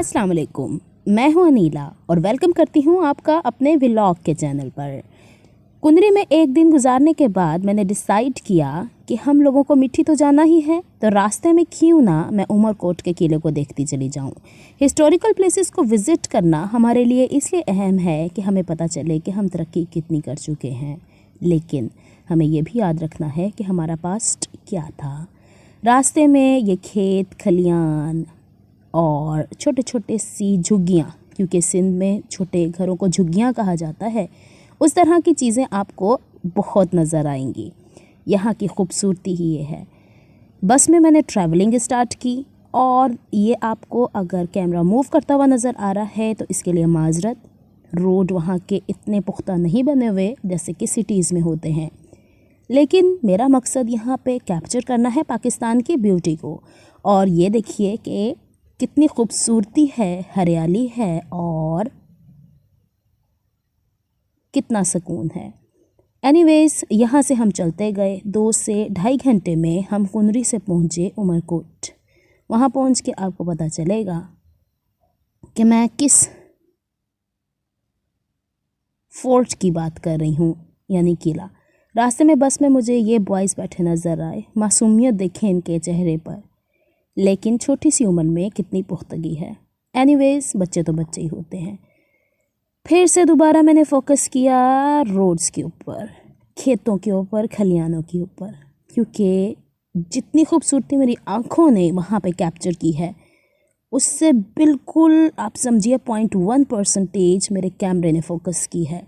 अस्सलाम वालेकुम, मैं हूं अनीला और वेलकम करती हूं आपका अपने व्लॉग के चैनल पर। कुंदरी में एक दिन गुजारने के बाद मैंने डिसाइड किया कि हम लोगों को मिठी तो जाना ही है, तो रास्ते में क्यों ना मैं उमरकोट के किले को देखती चली जाऊं। हिस्टोरिकल प्लेसेस को विज़िट करना हमारे लिए इसलिए अहम है कि हमें पता चले कि हम तरक्की कितनी कर चुके हैं, लेकिन हमें ये भी याद रखना है कि हमारा पास्ट क्या था। रास्ते में ये खेत खलियान और छोटे छोटे सी झुग्गियाँ, क्योंकि सिंध में छोटे घरों को झुग्गियाँ कहा जाता है, उस तरह की चीज़ें आपको बहुत नज़र आएंगी। यहाँ की खूबसूरती ही ये है। बस में मैंने ट्रैवलिंग स्टार्ट की और ये आपको अगर कैमरा मूव करता हुआ नज़र आ रहा है तो इसके लिए माजरत। रोड वहाँ के इतने पुख्ता नहीं बने हुए जैसे कि सिटीज़ में होते हैं, लेकिन मेरा मकसद यहाँ पे कैप्चर करना है पाकिस्तान की ब्यूटी को। और ये देखिए कि कितनी खूबसूरती है, हरियाली है और कितना सुकून है। एनीवेज़, यहाँ से हम चलते गए। 2 से ढाई घंटे में हम कुंदरी से पहुँचे उमरकोट। वहाँ पहुँच के आपको पता चलेगा कि मैं किस फोर्ट की बात कर रही हूँ, यानी किला। रास्ते में बस में मुझे ये बॉयज़ बैठे नज़र आए। मासूमियत देखें इनके चेहरे पर, लेकिन छोटी सी उम्र में कितनी पुख्तगी है। एनीवेज़, बच्चे तो बच्चे ही होते हैं। फिर से दोबारा मैंने फोकस किया रोड्स के ऊपर, खेतों के ऊपर, खलियानों के ऊपर, क्योंकि जितनी खूबसूरती मेरी आँखों ने वहाँ पे कैप्चर की है उससे बिल्कुल आप समझिए 0.1% मेरे कैमरे ने फोकस की है।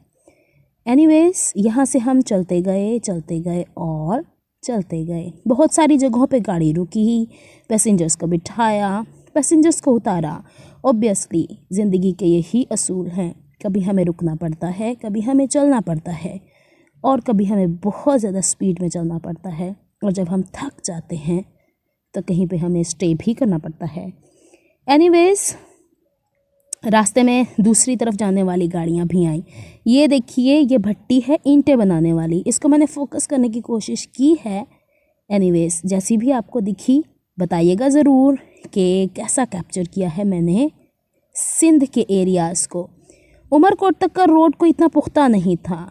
एनीवेज़, यहाँ से हम चलते गए और चलते गए। बहुत सारी जगहों पे गाड़ी रुकी, पैसेंजर्स को बिठाया, पैसेंजर्स को उतारा। ऑब्वियसली ज़िंदगी के यही असूल हैं, कभी हमें रुकना पड़ता है, कभी हमें चलना पड़ता है और कभी हमें बहुत ज़्यादा स्पीड में चलना पड़ता है। और जब हम थक जाते हैं तो कहीं पे हमें स्टे भी करना पड़ता है। एनीवेज़, रास्ते में दूसरी तरफ जाने वाली गाड़ियाँ भी आईं। ये देखिए, ये भट्टी है ईंटें बनाने वाली, इसको मैंने फ़ोकस करने की कोशिश की है। एनीवेज़, जैसी भी आपको दिखी बताइएगा ज़रूर कि कैसा कैप्चर किया है मैंने सिंध के एरियाज़ को। उमरकोट तक का रोड कोई इतना पुख्ता नहीं था,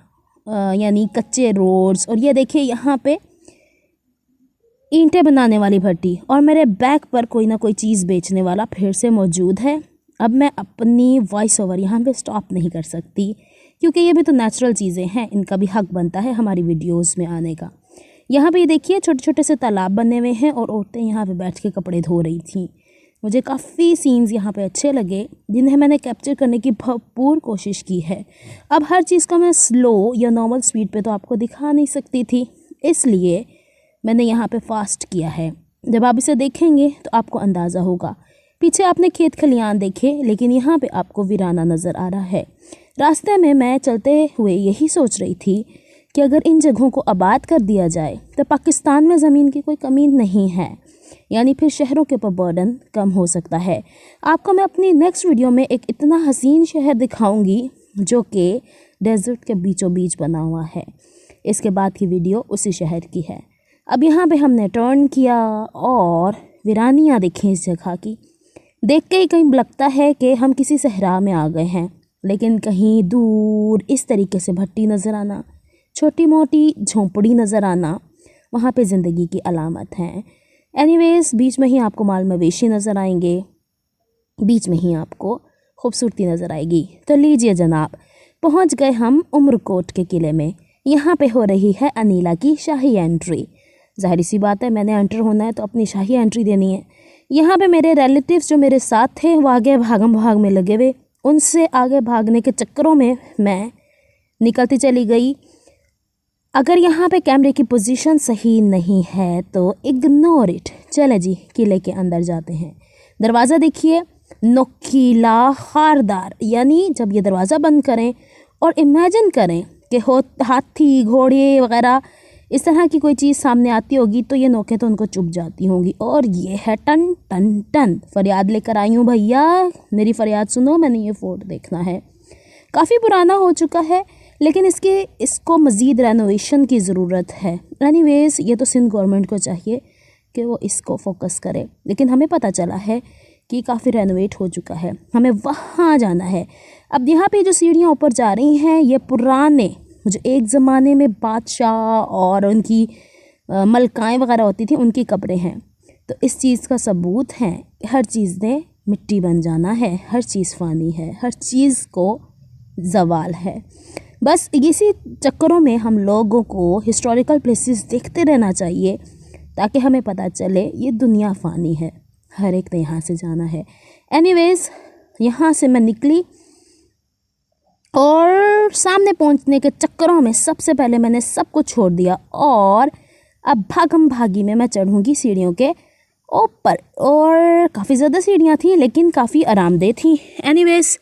यानी कच्चे रोड्स। और ये देखिए यहाँ पे ईंटें बनाने वाली भट्टी, और मेरे बैक पर कोई ना कोई चीज़ बेचने वाला फिर से मौजूद है। अब मैं अपनी वॉइस ओवर यहाँ पे स्टॉप नहीं कर सकती, क्योंकि ये भी तो नेचुरल चीज़ें हैं, इनका भी हक बनता है हमारी वीडियोस में आने का। यहाँ पे देखिए छोटे छोटे से तालाब बने हुए हैं और औरतें यहाँ पे बैठ के कपड़े धो रही थीं। मुझे काफ़ी सीन्स यहाँ पे अच्छे लगे, जिन्हें मैंने कैप्चर करने की भरपूर कोशिश की है। अब हर चीज़ को मैं स्लो या नॉर्मल स्पीड पे तो आपको दिखा नहीं सकती थी, इसलिए मैंने यहाँ पे फास्ट किया है। जब आप इसे देखेंगे तो आपको अंदाज़ा होगा। पीछे आपने खेत खलियान देखे, लेकिन यहाँ पे आपको वीराना नज़र आ रहा है। रास्ते में मैं चलते हुए यही सोच रही थी कि अगर इन जगहों को आबाद कर दिया जाए तो पाकिस्तान में ज़मीन की कोई कमी नहीं है, यानी फिर शहरों के ऊपर बर्डन कम हो सकता है। आपको मैं अपनी नेक्स्ट वीडियो में एक इतना हसीन शहर दिखाऊंगी जो कि डेजर्ट के बीचों बीच बना हुआ है। इसके बाद की वीडियो उसी शहर की है। अब यहाँ पे हमने टर्न किया और वीरानियाँ देखें इस जगह की। देख के ही कहीं लगता है कि हम किसी सहरा में आ गए हैं, लेकिन कहीं दूर इस तरीके से भट्टी नज़र आना, छोटी मोटी झोंपड़ी नज़र आना, वहाँ पे ज़िंदगी की अलामत हैं। एनीवेज़, बीच में ही आपको माल मवेशी नज़र आएंगे, बीच में ही आपको खूबसूरती नज़र आएगी। तो लीजिए जनाब, पहुँच गए हम उमरकोट के किले में। यहाँ पे हो रही है अनीला की शाही एंट्री। ज़ाहिर सी बात है, मैंने एंटर होना है तो अपनी शाही एंट्री देनी है। यहाँ पे मेरे रिलेटिव्स जो मेरे साथ थे वो आगे भागम भाग में लगे हुए, उनसे आगे भागने के चक्करों में मैं निकलती चली गई। अगर यहाँ पे कैमरे की पोजीशन सही नहीं है तो इग्नोर इट। चले जी, किले के अंदर जाते हैं। दरवाज़ा देखिए, नोकीला खारदार, यानी जब ये दरवाज़ा बंद करें और इमेजिन करें कि हाथी घोड़े वगैरह इस तरह की कोई चीज़ सामने आती होगी तो ये नोकें तो उनको चुभ जाती होंगी। और ये है टन टन टन, फरियाद लेकर आई हूँ भैया, मेरी फरियाद सुनो, मैंने ये फोर्ट देखना है। काफ़ी पुराना हो चुका है, लेकिन इसको मज़ीद रेनोवेशन की ज़रूरत है। एनीवेज़, ये तो सिंध गवर्नमेंट को चाहिए कि वो इसको फोकस करे, लेकिन हमें पता चला है कि काफ़ी रेनोवेट हो चुका है, हमें वहाँ जाना है। अब यहाँ पे जो सीढ़ियाँ ऊपर जा रही हैं ये पुराने, जो एक ज़माने में बादशाह और उनकी मलकाएँ वगैरह होती थी उनकी कब्रें हैं। तो इस चीज़ का सबूत है कि हर चीज़ ने मिट्टी बन जाना है, हर चीज़ फ़ानी है, हर चीज़ को ज़वाल है। बस इसी चक्करों में हम लोगों को हिस्टोरिकल प्लेसेस देखते रहना चाहिए ताकि हमें पता चले ये दुनिया फ़ानी है, हर एक ने यहाँ से जाना है। एनीवेज़, यहाँ से मैं निकली और सामने पहुँचने के चक्करों में सबसे पहले मैंने सब कुछ छोड़ दिया और अब भागम भागी में मैं चढ़ूँगी सीढ़ियों के ऊपर। और काफ़ी ज़्यादा सीढ़ियाँ थी लेकिन काफ़ी आरामदेह थी। एनीवेज़,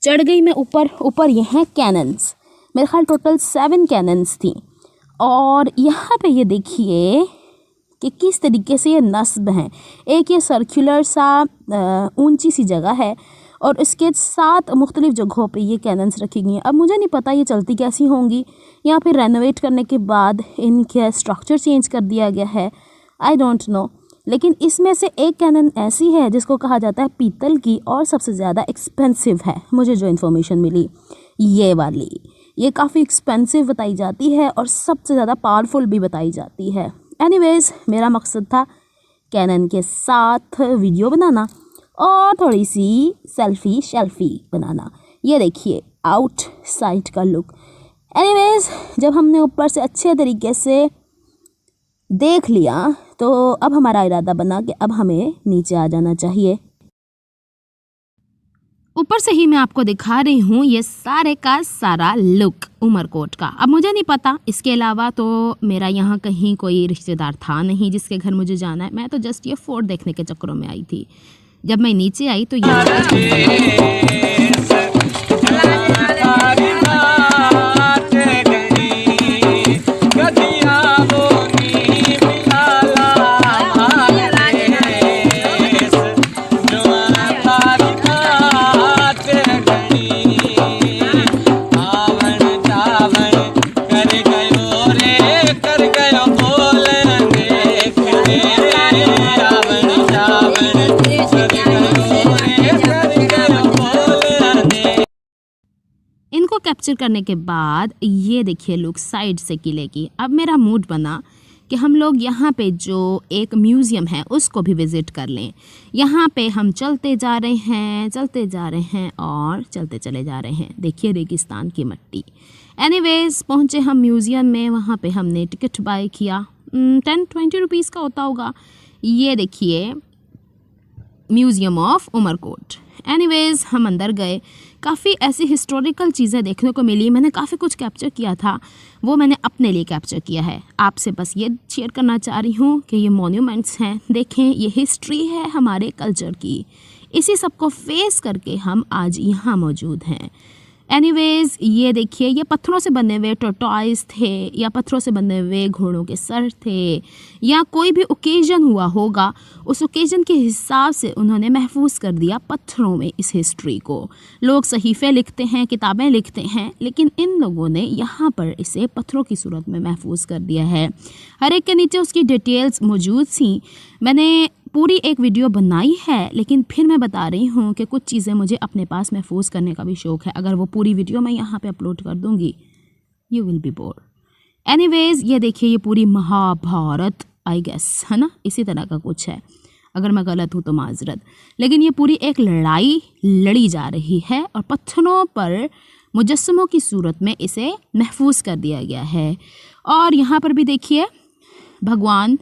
चढ़ गई मैं ऊपर। ऊपर ये हैं कैनन्स, मेरे ख्याल टोटल 7 कैनन्स थी। और यहाँ पे ये देखिए कि किस तरीके से ये नस्ब हैं। एक ये सर्कुलर सा ऊंची सी जगह है और इसके 7 मुख्तलिफ़ जगहों पे ये कैनन्स रखी गई हैं। अब मुझे नहीं पता ये चलती कैसी होंगी या फिर रेनोवेट करने के बाद इनका स्ट्रक्चर चेंज कर दिया गया है, आई डोंट नो। लेकिन इसमें से एक कैनन ऐसी है जिसको कहा जाता है पीतल की और सबसे ज़्यादा एक्सपेंसिव है। मुझे जो इन्फॉर्मेशन मिली ये वाली, ये काफ़ी एक्सपेंसिव बताई जाती है और सबसे ज़्यादा पावरफुल भी बताई जाती है। एनीवेज़, मेरा मकसद था कैनन के साथ वीडियो बनाना और थोड़ी सी सेल्फी बनाना। ये देखिए आउट साइड का लुक। एनीवेज़, जब हमने ऊपर से अच्छे तरीके से देख लिया तो अब हमारा इरादा बना कि अब हमें नीचे आ जाना चाहिए। ऊपर से ही मैं आपको दिखा रही हूँ ये सारे का सारा लुक उमरकोट का। अब मुझे नहीं पता, इसके अलावा तो मेरा यहाँ कहीं कोई रिश्तेदार था नहीं जिसके घर मुझे जाना है। मैं तो जस्ट ये फोर्ट देखने के चक्करों में आई थी। जब मैं नीचे आई तो ये कैप्चर करने के बाद ये देखिए लुक साइड से किले की। अब मेरा मूड बना कि हम लोग यहाँ पे जो एक म्यूज़ियम है उसको भी विज़िट कर लें। यहाँ पे हम चलते जा रहे हैं और चलते चले जा रहे हैं। देखिए रेगिस्तान की मिट्टी। एनीवेज़, पहुँचे हम म्यूज़ियम में। वहाँ पे हमने टिकट बाय किया, 10-20 रुपीज़ का होता होगा। ये देखिए म्यूज़ियम ऑफ उमरकोट। एनीवेज़, हम अंदर गए। काफ़ी ऐसी हिस्टोरिकल चीज़ें देखने को मिली। मैंने काफ़ी कुछ कैप्चर किया था, वो मैंने अपने लिए कैप्चर किया है। आपसे बस ये शेयर करना चाह रही हूँ कि ये मॉन्यूमेंट्स हैं, देखें, ये हिस्ट्री है हमारे कल्चर की। इसी सब को फेस करके हम आज यहाँ मौजूद हैं। एनीवेज़, ये देखिए, ये पत्थरों से बने हुए टॉर्टॉइस थे या पत्थरों से बने हुए घोड़ों के सर थे, या कोई भी ओकेजन हुआ होगा, उस ओकेजन के हिसाब से उन्होंने महफूज कर दिया पत्थरों में इस हिस्ट्री को। लोग सहीफ़े लिखते हैं, किताबें लिखते हैं, लेकिन इन लोगों ने यहाँ पर इसे पत्थरों की सूरत में महफूज कर दिया है। हर एक के नीचे उसकी डिटेल्स मौजूद थी। मैंने पूरी एक वीडियो बनाई है, लेकिन फिर मैं बता रही हूँ कि कुछ चीज़ें मुझे अपने पास महफूज करने का भी शौक़ है। अगर वो पूरी वीडियो मैं यहाँ पे अपलोड कर दूँगी, you will be bore. Anyways, ये देखिए, ये पूरी महाभारत आई गेस है ना, इसी तरह का कुछ है। अगर मैं गलत हूँ तो माजरत, लेकिन ये पूरी एक लड़ाई लड़ी जा रही है और पत्थरों पर मुजस्समों की सूरत में इसे महफूज कर दिया गया है। और यहाँ पर भी देखिए भगवान,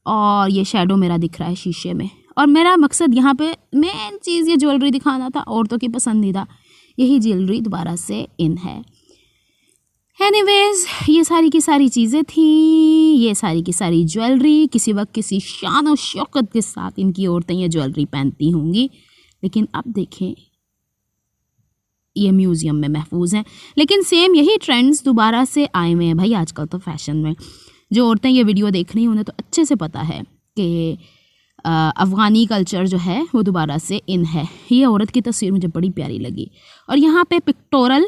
और ये शैडो मेरा दिख रहा है शीशे में। और मेरा मकसद यहाँ पे मेन चीज़ ये ज्वेलरी दिखाना था, औरतों की पसंदीदा। यही ज्वेलरी दोबारा से इन है। एनीवेज़, ये सारी की सारी चीज़ें थी, ये सारी की सारी ज्वेलरी। किसी वक्त किसी शान और शौकत के साथ इनकी औरतें ये ज्वेलरी पहनती होंगी, लेकिन अब देखें ये म्यूज़ियम में महफूज हैं। लेकिन सेम यही ट्रेंड्स दोबारा से आए हुए हैं भाई आजकल तो फैशन में। जो औरतें ये वीडियो देख रही हैं उन्हें तो अच्छे से पता है कि अफ़गानी कल्चर जो है वो दोबारा से इन है। ये औरत की तस्वीर मुझे बड़ी प्यारी लगी और यहाँ पे पिक्टोरल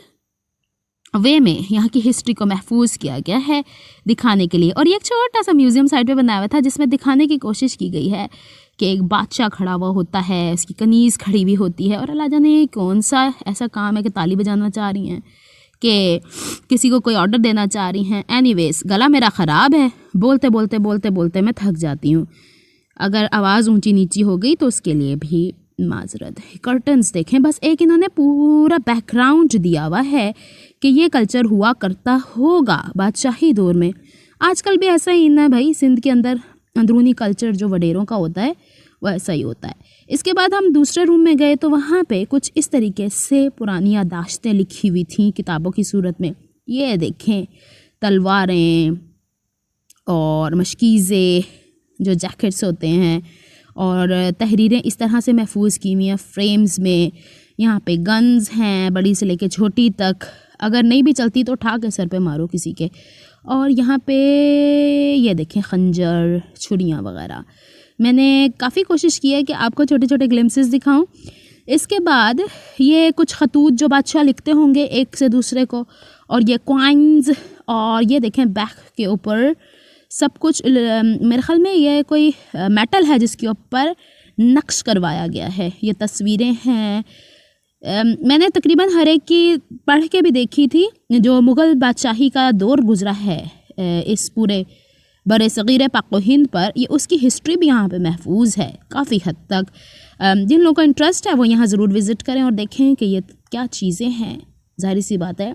वे में यहाँ की हिस्ट्री को महफूज किया गया है दिखाने के लिए। और ये एक छोटा सा म्यूज़ियम साइड पे बनाया हुआ था जिसमें दिखाने की कोशिश की गई है कि एक बादशाह खड़ा हुआ होता है, उसकी कनीज़ खड़ी हुई होती है और अल्लाह जाने कौन सा ऐसा काम है कि ताली बजाना चाह रही हैं कि किसी को कोई ऑर्डर देना चाह रही हैं। एनीवेज, गला मेरा ख़राब है, बोलते बोलते बोलते बोलते मैं थक जाती हूँ। अगर आवाज़ ऊंची नीची हो गई तो उसके लिए भी माजरत। कर्टन्स देखें, बस एक इन्होंने पूरा बैकग्राउंड दिया हुआ है कि ये कल्चर हुआ करता होगा बादशाही दौर में। आजकल भी ऐसा ही ना भाई, सिंध के अंदर अंदरूनी कल्चर जो वडेरों का होता है वो ऐसा ही होता है। इसके बाद हम दूसरे रूम में गए तो वहाँ पे कुछ इस तरीके से पुरानी यादाश्तें लिखी हुई थी किताबों की सूरत में। ये देखें, तलवारें और मशकीज़े जो जैकेट्स होते हैं और तहरीरें इस तरह से महफूज की हुई हैं फ्रेम्स में। यहाँ पे गन्स हैं बड़ी से लेके छोटी तक, अगर नहीं भी चलती तो उठा के सर पे मारो किसी के। और यहाँ पे ये देखें खंजर, छुरियाँ वगैरह। मैंने काफ़ी कोशिश की है कि आपको छोटे छोटे ग्लिम्सेस दिखाऊं। इसके बाद ये कुछ खतूत जो बादशाह लिखते होंगे एक से दूसरे को, और ये कॉइन्स, और ये देखें बैक के ऊपर सब कुछ। मेरे ख्याल में ये कोई मेटल है जिसके ऊपर नक्श करवाया गया है। ये तस्वीरें हैं, मैंने तकरीबन हर एक की पढ़ के भी देखी थी। जो मुग़ल बादशाही का दौर गुज़रा है इस पूरे बड़े सग़ीर पाक व हिंद पर, ये उसकी हिस्ट्री भी यहाँ पे महफूज है काफ़ी हद तक। जिन लोगों का इंटरेस्ट है वो यहाँ ज़रूर विज़िट करें और देखें कि ये क्या चीज़ें हैं। ज़ाहिर सी बात है,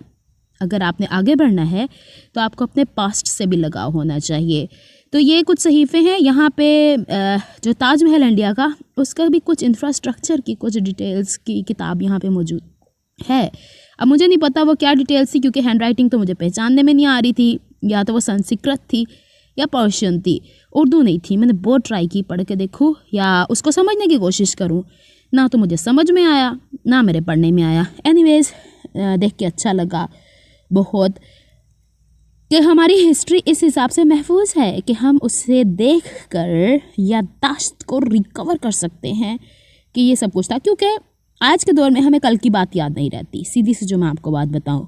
अगर आपने आगे बढ़ना है तो आपको अपने पास्ट से भी लगाव होना चाहिए। तो ये कुछ सहीफ़े हैं यहाँ पे। जो ताजमहल इंडिया का, उसका भी कुछ इंफ्रास्ट्रक्चर की कुछ डिटेल्स की किताब यहाँ पे मौजूद है। अब मुझे नहीं पता वो क्या डिटेल्स थी, क्योंकि हैंड राइटिंग तो मुझे पहचानने में नहीं आ रही थी। या तो वो संस्कृत थी या पर्शियन थी, उर्दू नहीं थी। मैंने बहुत ट्राई की पढ़ के देखूँ या उसको समझने की कोशिश करूँ, ना तो मुझे समझ में आया ना मेरे पढ़ने में आया। एनीवेज, देख के अच्छा लगा बहुत कि हमारी हिस्ट्री इस हिसाब से महफूज है कि हम उससे देखकर याददाश्त को रिकवर कर सकते हैं कि ये सब कुछ था। क्योंकि आज के दौर में हमें कल की बात याद नहीं रहती। सीधी सी जो मैं आपको बात बताऊं,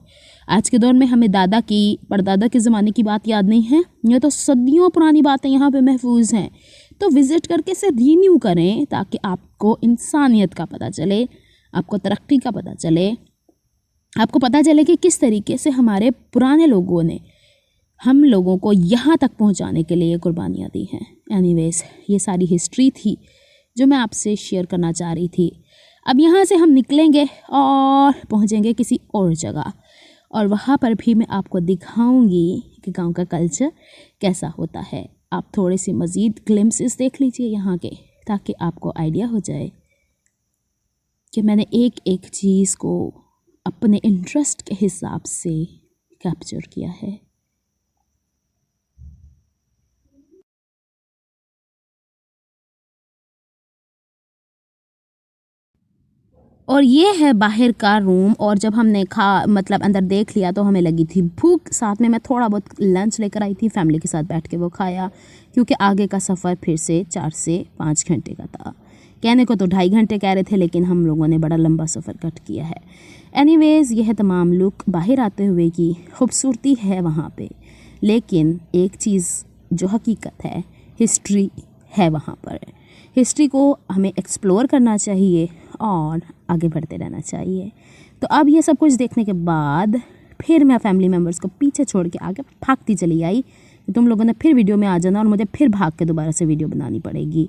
आज के दौर में हमें दादा की, परदादा के ज़माने की बात याद नहीं है। ये तो सदियों पुरानी बातें यहाँ पे महफूज हैं। तो विज़िट करके इसे रीन्यू करें ताकि आपको इंसानियत का पता चले, आपको तरक्की का पता चले, आपको पता चले कि किस तरीके से हमारे पुराने लोगों ने हम लोगों को यहाँ तक पहुँचाने के लिए कुर्बानियाँ दी हैं। एनीवेज, ये सारी हिस्ट्री थी जो मैं आपसे शेयर करना चाह रही थी। अब यहाँ से हम निकलेंगे और पहुँचेंगे किसी और जगह, और वहाँ पर भी मैं आपको दिखाऊंगी कि गांव का कल्चर कैसा होता है। आप थोड़े से मज़ीद ग्लिम्सेस देख लीजिए यहाँ के, ताकि आपको आइडिया हो जाए कि मैंने एक एक चीज़ को अपने इंटरेस्ट के हिसाब से कैप्चर किया है। और ये है बाहर का रूम। और जब हमने अंदर देख लिया तो हमें लगी थी भूख। साथ में मैं थोड़ा बहुत लंच लेकर आई थी, फैमिली के साथ बैठ के वो खाया, क्योंकि आगे का सफ़र फिर से 4 से 5 घंटे का था। कहने को तो 2.5 घंटे कह रहे थे, लेकिन हम लोगों ने बड़ा लंबा सफ़र कट किया है। एनीवेज़, यह तमाम लुक बाहर आते हुए की खूबसूरती है वहाँ पे। लेकिन एक चीज़ जो हकीकत है, हिस्ट्री है वहाँ पर। हिस्ट्री को हमें एक्सप्लोर करना चाहिए और आगे बढ़ते रहना चाहिए। तो अब ये सब कुछ देखने के बाद फिर मैं फैमिली मेम्बर्स को पीछे छोड़ के आगे भागती चली आई। तुम लोगों ने फिर वीडियो में आ जाना और मुझे फिर भाग के दोबारा से वीडियो बनानी पड़ेगी।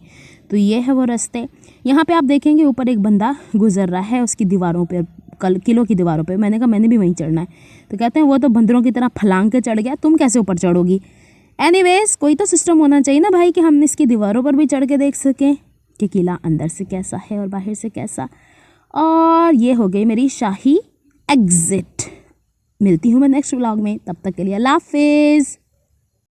तो ये है वो रास्ते। यहाँ पे आप देखेंगे ऊपर एक बंदा गुजर रहा है, उसकी दीवारों पे, किलों की दीवारों पे। मैंने कहा मैंने भी वहीं चढ़ना है, तो कहते हैं वो तो बंदरों की तरह फलांग के चढ़ गया, तुम कैसे ऊपर चढ़ोगी। एनीवेज, कोई तो सिस्टम होना चाहिए ना भाई कि हम इसकी दीवारों पर भी चढ़ के देख सकें कि किला अंदर से कैसा है और बाहर से कैसा। और ये हो गई मेरी शाही एग्ज़िट। मिलती हूँ मैं नेक्स्ट व्लॉग में, तब तक के लिए अल्लाह हाफिज़।